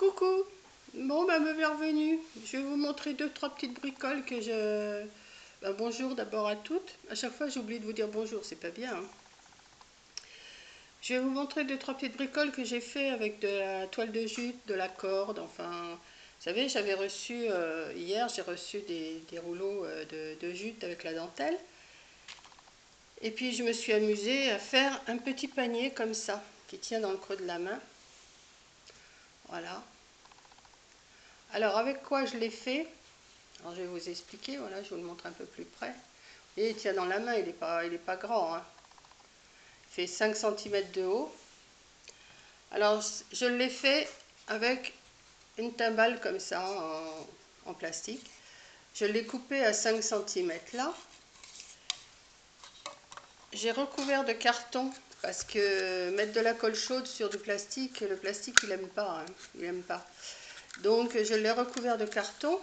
Coucou. Bon, bah, me bienvenue. Je vais vous montrer deux, trois petites bricoles que je... Bah, bonjour d'abord à toutes. À chaque fois, j'oublie de vous dire bonjour, c'est pas bien, hein. Je vais vous montrer deux, trois petites bricoles que j'ai fait avec de la toile de jute, de la corde, enfin... Vous savez, j'avais reçu, hier, j'ai reçu des rouleaux de jute avec la dentelle. Et puis, je me suis amusée à faire un petit panier comme ça, qui tient dans le creux de la main. Voilà. Alors, avec quoi je l'ai fait? Alors, je vais vous expliquer, voilà, je vous le montre un peu plus près. Et il tient dans la main, il est pas grand, hein. Il fait 5 cm de haut. Alors, je l'ai fait avec une timbale comme ça, en plastique. Je l'ai coupé à 5 cm là. J'ai recouvert de carton, parce que mettre de la colle chaude sur du plastique, le plastique, il n'aime pas, hein, il aime pas. Donc, je l'ai recouvert de carton,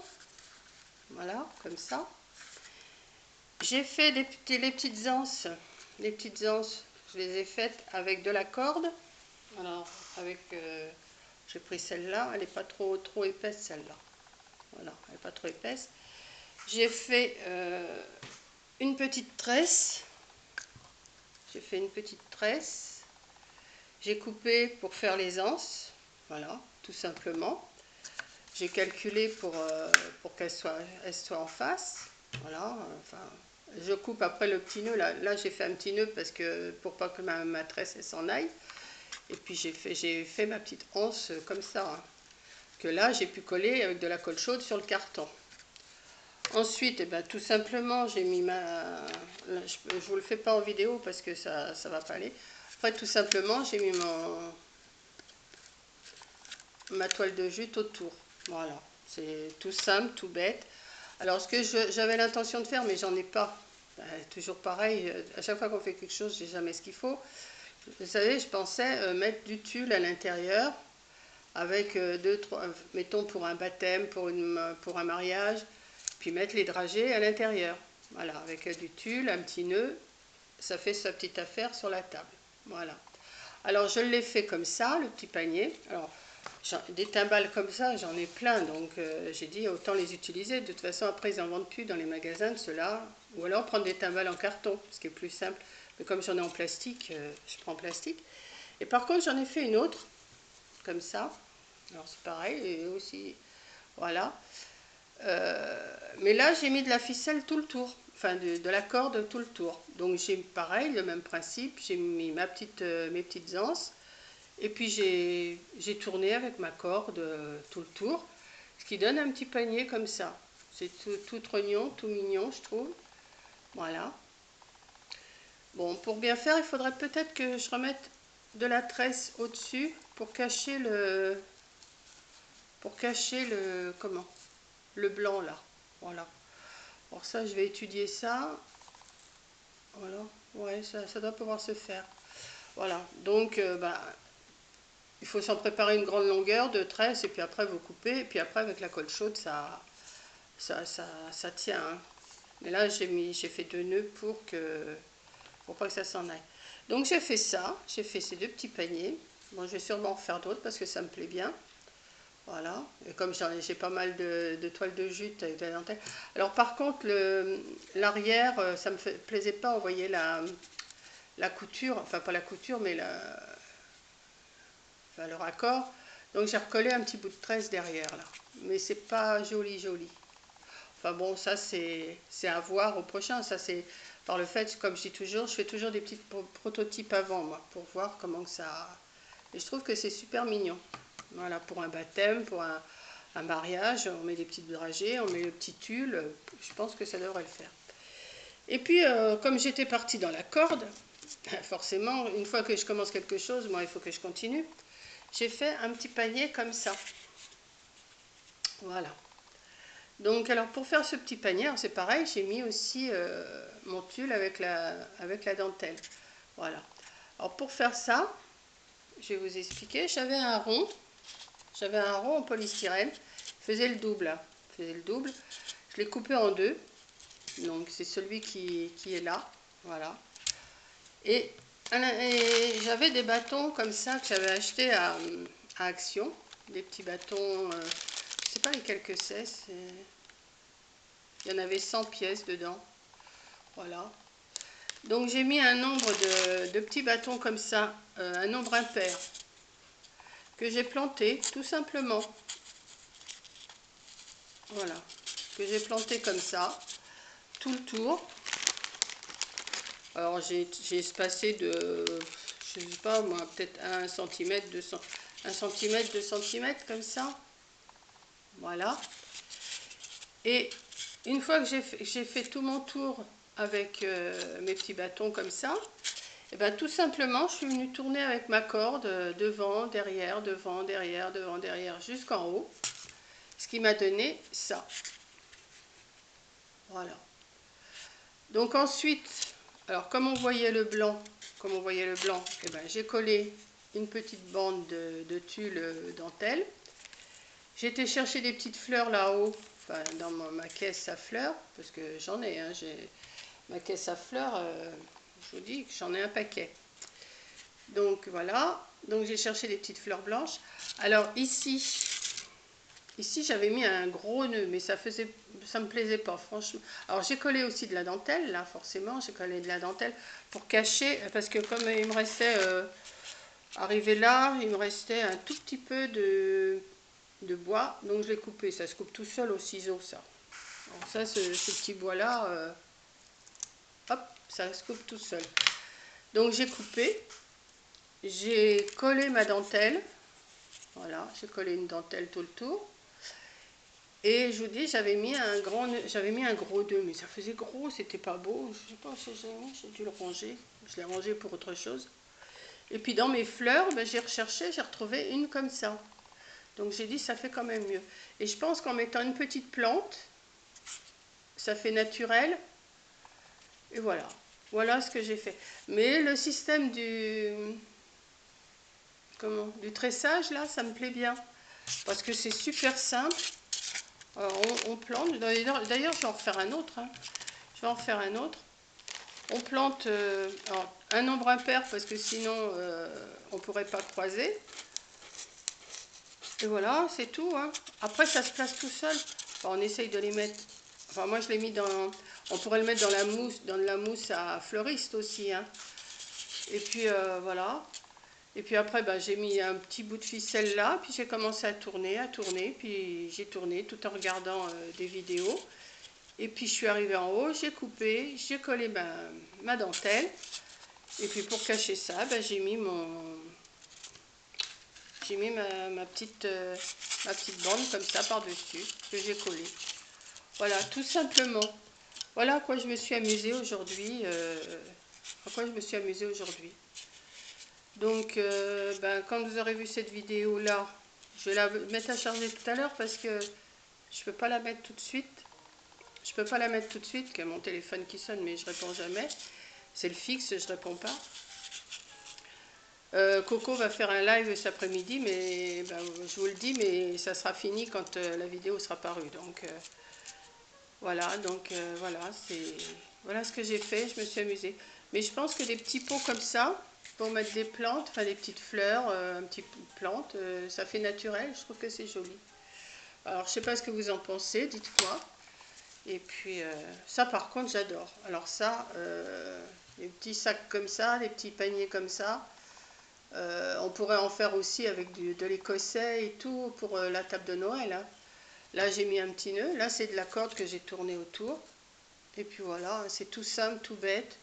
voilà, comme ça. J'ai fait les petites anses. Les petites anses, je les ai faites avec de la corde. Alors, j'ai pris celle-là, elle n'est pas trop épaisse, celle-là. Voilà, elle n'est pas trop épaisse. J'ai fait une petite tresse. J'ai fait une petite tresse. J'ai coupé pour faire les anses. Voilà, tout simplement. J'ai calculé pour qu'elle soit en face. Voilà, enfin, je coupe après le petit nœud. Là j'ai fait un petit nœud parce que pour pas que ma tresse s'en aille. Et puis j'ai fait ma petite anse comme ça, hein, que là j'ai pu coller avec de la colle chaude sur le carton. Ensuite, eh ben, tout simplement, j'ai mis je vous le fais pas en vidéo parce que ça va pas aller. Après, tout simplement, j'ai mis ma toile de jute autour. Voilà, c'est tout simple, tout bête. Alors, ce que j'avais l'intention de faire, mais j'en ai pas. Toujours pareil, à chaque fois qu'on fait quelque chose, j'ai jamais ce qu'il faut. Vous savez, je pensais mettre du tulle à l'intérieur avec deux, trois, mettons pour un baptême, pour un mariage, puis mettre les dragées à l'intérieur. Voilà, avec du tulle, un petit nœud, ça fait sa petite affaire sur la table. Voilà. Alors je l'ai fait comme ça, le petit panier. Alors des timbales comme ça, j'en ai plein, donc j'ai dit autant les utiliser. De toute façon, après ils n'en vendent plus dans les magasins de ceux-là. Ou alors prendre des timbales en carton, ce qui est plus simple. Mais comme j'en ai en plastique, je prends en plastique. Et par contre, j'en ai fait une autre, comme ça. Alors c'est pareil, et aussi, voilà. Mais là, j'ai mis de la ficelle tout le tour, enfin de la corde tout le tour. Donc j'ai pareil, le même principe, j'ai mis mes petites anses, et puis j'ai tourné avec ma corde tout le tour, ce qui donne un petit panier comme ça. C'est tout rognon, tout mignon, je trouve. Voilà. Bon, pour bien faire, il faudrait peut-être que je remette de la tresse au-dessus pour cacher comment, le blanc là. Voilà. Alors ça, je vais étudier ça. Voilà. Ouais, ça doit pouvoir se faire. Voilà. Donc, bah, il faut s'en préparer une grande longueur de tresse et puis après vous coupez. Et puis après, avec la colle chaude, ça tient, hein. Mais là, j'ai fait 2 nœuds pour pas que ça s'en aille. Donc j'ai fait ça. J'ai fait ces 2 petits paniers. Bon, je vais sûrement en faire d'autres parce que ça me plaît bien. Voilà, et comme j'ai pas mal de toiles de jute avec de la dentelle. Alors par contre, l'arrière, ça me plaisait pas, on voyait la couture, enfin pas la couture, mais le raccord. Donc j'ai recollé un petit bout de tresse derrière là. Mais c'est pas joli joli. Enfin bon, ça c'est à voir au prochain. Ça c'est par le fait, comme je dis toujours, je fais toujours des petits prototypes avant, moi, pour voir comment que ça... Et je trouve que c'est super mignon. Voilà, pour un baptême, pour un mariage, on met des petites dragées, on met le petit tulle, je pense que ça devrait le faire. Et puis, comme j'étais partie dans la corde, forcément, une fois que je commence quelque chose, moi, il faut que je continue. J'ai fait un petit panier comme ça. Voilà. Donc, alors, pour faire ce petit panier, c'est pareil, j'ai mis aussi mon tulle avec la dentelle. Voilà. Alors, pour faire ça, je vais vous expliquer, j'avais un rond en polystyrène, faisait le double, là. Faisait le double. Je l'ai coupé en 2, donc c'est celui qui est là, voilà. Et j'avais des bâtons comme ça que j'avais acheté à Action, des petits bâtons, je sais pas lesquels que c'est, il y en avait 100 pièces dedans, voilà. Donc j'ai mis un nombre de petits bâtons comme ça, un nombre impair, que j'ai planté tout simplement, voilà, que j'ai planté comme ça, tout le tour. Alors j'ai espacé de, je sais pas moi, peut-être 1 cm, 1 cm, 2 cm comme ça. Voilà. Et une fois que j'ai fait tout mon tour avec mes petits bâtons comme ça, et bien tout simplement je suis venue tourner avec ma corde devant, derrière, devant, derrière, devant, derrière, jusqu'en haut. Ce qui m'a donné ça. Voilà. Donc ensuite, alors comme on voyait le blanc, eh ben, j'ai collé une petite bande de tulle dentelle. J'ai été chercher des petites fleurs là-haut, enfin, dans ma caisse à fleurs, parce que j'en ai, hein, j'ai ma caisse à fleurs, je vous dis que j'en ai un paquet. Donc voilà, donc j'ai cherché des petites fleurs blanches. Alors ici j'avais mis un gros nœud, mais ça me plaisait pas, franchement. Alors j'ai collé aussi de la dentelle, là, forcément, j'ai collé de la dentelle pour cacher, parce que comme il me restait, arrivé là, il me restait un tout petit peu de bois, donc je l'ai coupé. Ça se coupe tout seul au ciseau, ça. Alors ça, ce petit bois-là, hop, ça se coupe tout seul. Donc j'ai coupé, j'ai collé ma dentelle, voilà, j'ai collé une dentelle tout le tour. Et je vous dis, j'avais mis un gros nœud, mais ça faisait gros, c'était pas beau. Je sais pas si j'ai dû le ranger. Je l'ai rangé pour autre chose. Et puis dans mes fleurs, ben, j'ai recherché, j'ai retrouvé une comme ça. Donc j'ai dit, ça fait quand même mieux. Et je pense qu'en mettant une petite plante, ça fait naturel. Et voilà. Voilà ce que j'ai fait. Mais le système du tressage, là, ça me plaît bien. Parce que c'est super simple. Alors, on plante. D'ailleurs, je vais en refaire un autre. Hein. Je vais en faire un autre. On plante un nombre impair parce que sinon on ne pourrait pas croiser. Et voilà, c'est tout. Hein. Après, ça se place tout seul. Enfin, on essaye de les mettre. Enfin, moi, je l'ai mis dans. On pourrait le mettre dans de la mousse à fleuriste aussi. Hein. Et puis voilà. Et puis après, ben, j'ai mis un petit bout de ficelle là. Puis j'ai commencé à tourner. Puis j'ai tourné tout en regardant des vidéos. Et puis je suis arrivée en haut, j'ai coupé, j'ai collé ma dentelle. Et puis pour cacher ça, ben, j'ai mis ma petite bande comme ça par-dessus, que j'ai collé. Voilà, tout simplement. Voilà à quoi je me suis amusée aujourd'hui. Donc, ben, quand vous aurez vu cette vidéo-là, je vais la mettre à charger tout à l'heure parce que je ne peux pas la mettre tout de suite. Je peux pas la mettre tout de suite, qu'il y a mon téléphone qui sonne, mais je réponds jamais. C'est le fixe, je réponds pas. Coco va faire un live cet après-midi, mais ben, je vous le dis, mais ça sera fini quand la vidéo sera parue. Donc voilà, voilà ce que j'ai fait. Je me suis amusée. Mais je pense que des petits pots comme ça, pour mettre des plantes, enfin des petites fleurs, un petit plante, ça fait naturel. Je trouve que c'est joli. Alors je sais pas ce que vous en pensez, dites-moi. Et puis ça par contre j'adore. Alors ça, les petits sacs comme ça, les petits paniers comme ça, on pourrait en faire aussi avec de l'écossais et tout pour la table de Noël. Hein. Là j'ai mis un petit nœud, là c'est de la corde que j'ai tournée autour. Et puis voilà, c'est tout simple, tout bête.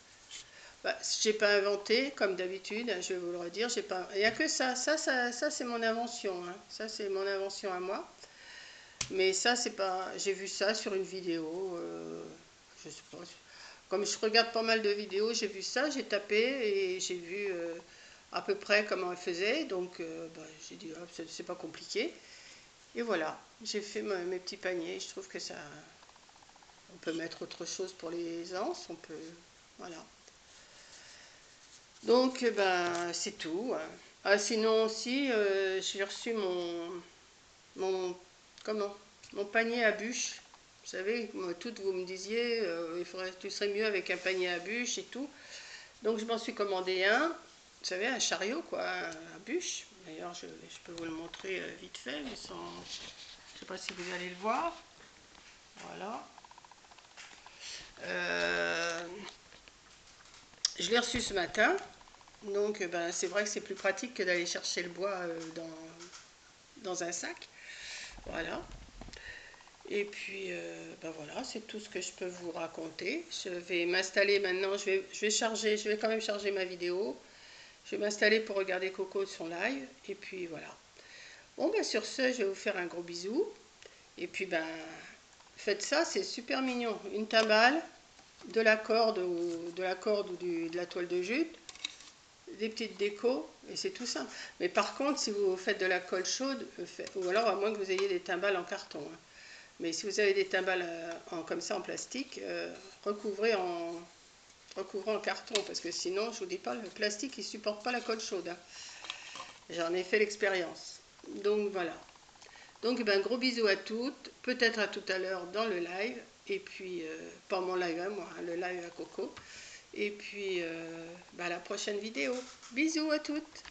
Bah, j'ai pas inventé comme d'habitude, hein, je vais vous le redire. Il n'y a que ça c'est mon invention. Hein. Ça c'est mon invention à moi. Mais ça, c'est pas. J'ai vu ça sur une vidéo. Je sais pas. Comme je regarde pas mal de vidéos, j'ai vu ça, j'ai tapé et j'ai vu à peu près comment elle faisait. Donc, bah, j'ai dit, hop, c'est pas compliqué. Et voilà, j'ai fait mes petits paniers. Je trouve que ça. On peut mettre autre chose pour les anses. On peut. Voilà. Donc, ben, c'est tout. Hein. Ah, sinon aussi, j'ai reçu mon comment mon panier à bûches. Vous savez, toutes vous me disiez, tu serais mieux avec un panier à bûches et tout. Donc je m'en suis commandé un, vous savez, un chariot quoi, à bûches. D'ailleurs, je peux vous le montrer vite fait, mais sans... Je ne sais pas si vous allez le voir. Voilà. Je l'ai reçu ce matin. Donc, ben, c'est vrai que c'est plus pratique que d'aller chercher le bois dans un sac. Voilà. Et puis, ben voilà, c'est tout ce que je peux vous raconter. Je vais m'installer maintenant. Je vais quand même charger ma vidéo. Je vais m'installer pour regarder Coco son live. Et puis, voilà. Bon, ben, sur ce, je vais vous faire un gros bisou. Et puis, ben, faites ça, c'est super mignon. Une timbale, de la corde ou de la toile de jute, des petites décos, et c'est tout simple. Mais par contre, si vous faites de la colle chaude, ou alors à moins que vous ayez des timbales en carton, hein. Mais si vous avez des timbales comme ça en plastique, recouvrez en carton, parce que sinon, je vous dis pas, le plastique, il supporte pas la colle chaude, hein. J'en ai fait l'expérience. Donc voilà. Donc ben, gros bisous à toutes, peut-être à tout à l'heure dans le live, et puis, pas mon live à moi, hein, le live à Coco, et puis ben, à la prochaine vidéo. Bisous à toutes.